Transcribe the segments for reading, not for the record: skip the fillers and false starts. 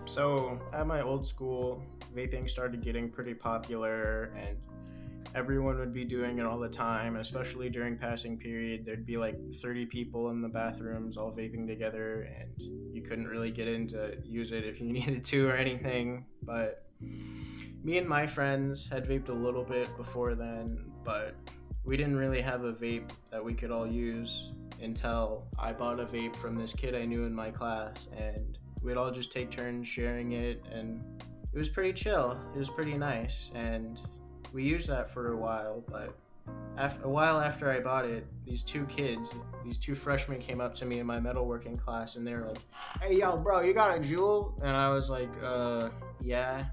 So at my old school, vaping started getting pretty popular and everyone would be doing it all the time, especially during passing period. There'd be like 30 people in the bathrooms all vaping together and you couldn't really get in to use it if you needed to or anything. But me and my friends had vaped a little bit before then, but we didn't really have a vape that we could all use until I bought a vape from this kid I knew in my class, and we'd all just take turns sharing it, and it was pretty chill. It was pretty nice, and we used that for a while. But a while after I bought it, these two freshmen came up to me in my metalworking class, and they were like, "Hey, yo, bro, you got a Juul?" And I was like, yeah,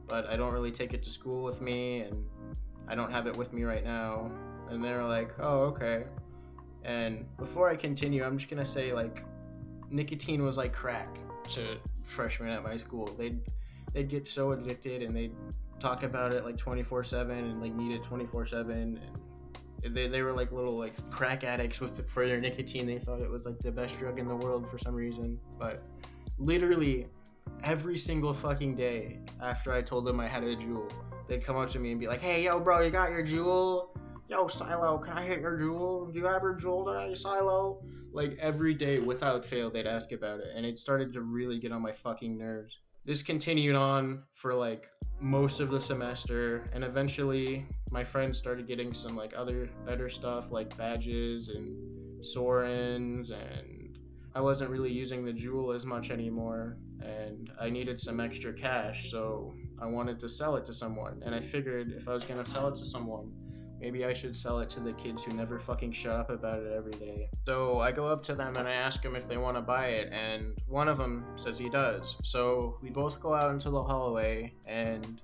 but I don't really take it to school with me, and I don't have it with me right now." And they were like, "Oh, okay." And before I continue, I'm just gonna say, like, nicotine was like crack to freshmen at my school. They'd get so addicted and they'd talk about it like 24/7 and like need it 24/7, and they were like little like crack addicts for their nicotine. They thought it was like the best drug in the world for some reason. But literally every single fucking day after I told them I had a Juul, they'd come up to me and be like, "Hey, yo, bro, you got your Juul? Yo, Psilo, can I hit your Juul? Do you have your Juul today, Psilo?" Like every day without fail, they'd ask about it, and it started to really get on my fucking nerves. This continued on for like most of the semester, and eventually my friends started getting some like other better stuff like badges and Sorens, and I wasn't really using the Juul as much anymore, and I needed some extra cash, so I wanted to sell it to someone. And I figured if I was gonna sell it to someone, maybe I should sell it to the kids who never fucking shut up about it every day. So I go up to them and I ask them if they want to buy it, and one of them says he does. So we both go out into the hallway and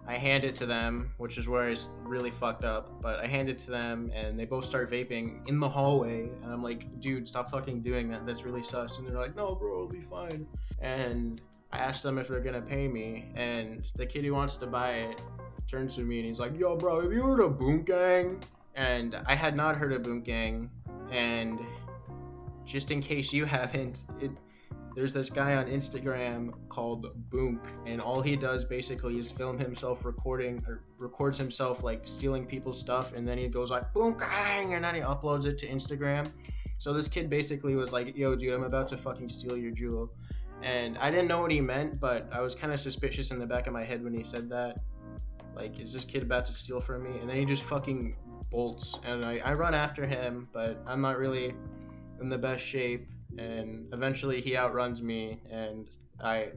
I hand it to them, which is where it's really fucked up, but I hand it to them and they both start vaping in the hallway, and I'm like, "Dude, stop fucking doing that. That's really sus." And they're like, "No, bro, it'll be fine." And I asked them if they're gonna pay me, and the kid who wants to buy it turns to me and he's like, "Yo, bro, have you heard of Boom Gang?" And I had not heard of Boom Gang, and just in case you haven't, there's this guy on Instagram called Boonk, and all he does basically is film himself records himself like stealing people's stuff, and then he goes like "Boom Gang," and then he uploads it to Instagram. So this kid basically was like, "Yo, dude, I'm about to fucking steal your Juul," and I didn't know what he meant, but I was kind of suspicious in the back of my head when he said that. Like, is this kid about to steal from me? And then he just fucking bolts, and I run after him, but I'm not really in the best shape, and eventually he outruns me, and I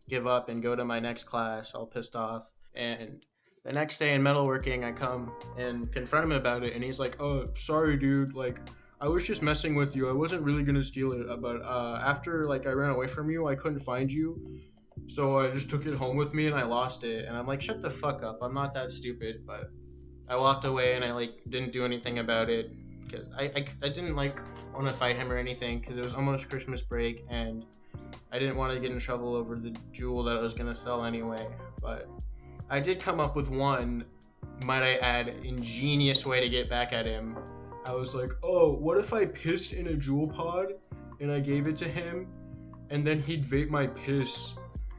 give up and go to my next class all pissed off. And the next day in metalworking, I come and confront him about it, and he's like, "Oh, sorry, dude, like, I was just messing with you. I wasn't really gonna steal it, but after like I ran away from you, I couldn't find you, so I just took it home with me and I lost it." And I'm like, "Shut the fuck up. I'm not that stupid." But I walked away and I like didn't do anything about it because I didn't like want to fight him or anything because it was almost Christmas break and I didn't want to get in trouble over the Juul that I was going to sell anyway. But I did come up with one, might I add, ingenious way to get back at him. I was like, "Oh, what if I pissed in a Juul pod and I gave it to him and then he'd vape my piss?"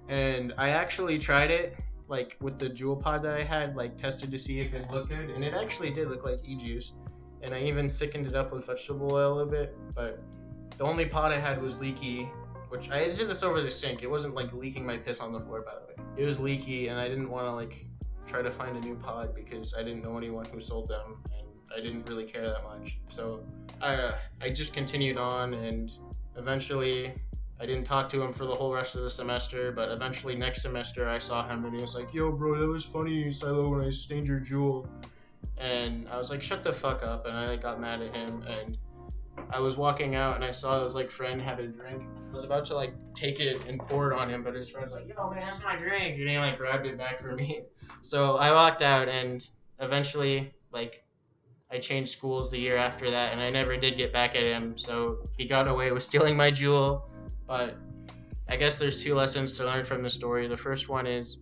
And I actually tried it, like with the Juul pod that I had, like tested to see if it looked good, and it actually did look like e-juice. And I even thickened it up with vegetable oil a bit, but the only pod I had was leaky, which I did this over the sink. It wasn't like leaking my piss on the floor, by the way. It was leaky, and I didn't want to like try to find a new pod because I didn't know anyone who sold them, and I didn't really care that much. So I just continued on, and eventually I didn't talk to him for the whole rest of the semester, but eventually next semester I saw him and he was like, "Yo, bro, that was funny, Silo, when I stained your Juul." And I was like, "Shut the fuck up," and I like got mad at him, and I was walking out and I saw his like friend had a drink. I was about to like take it and pour it on him, but his friend's like, "Yo, man, that's my drink," and he like grabbed it back from me. So I walked out, and eventually like I changed schools the year after that, and I never did get back at him, so he got away with stealing my Juul. But I guess there's two lessons to learn from the story. The first one is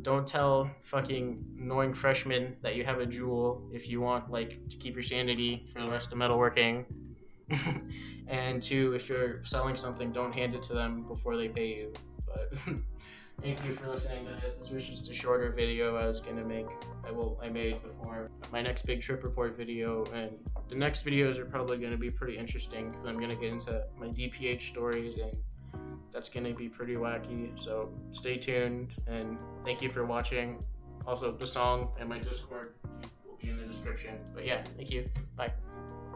don't tell fucking annoying freshmen that you have a Juul if you want like to keep your sanity for the rest of metalworking. And two, if you're selling something, don't hand it to them before they pay you. But thank you for listening to this. This was just a shorter video I was gonna make. I made before my next big trip report video, and the next videos are probably gonna be pretty interesting because I'm gonna get into my DPH stories, and that's gonna be pretty wacky. So stay tuned, and thank you for watching. Also, the song and my Discord will be in the description. But yeah, thank you. Bye.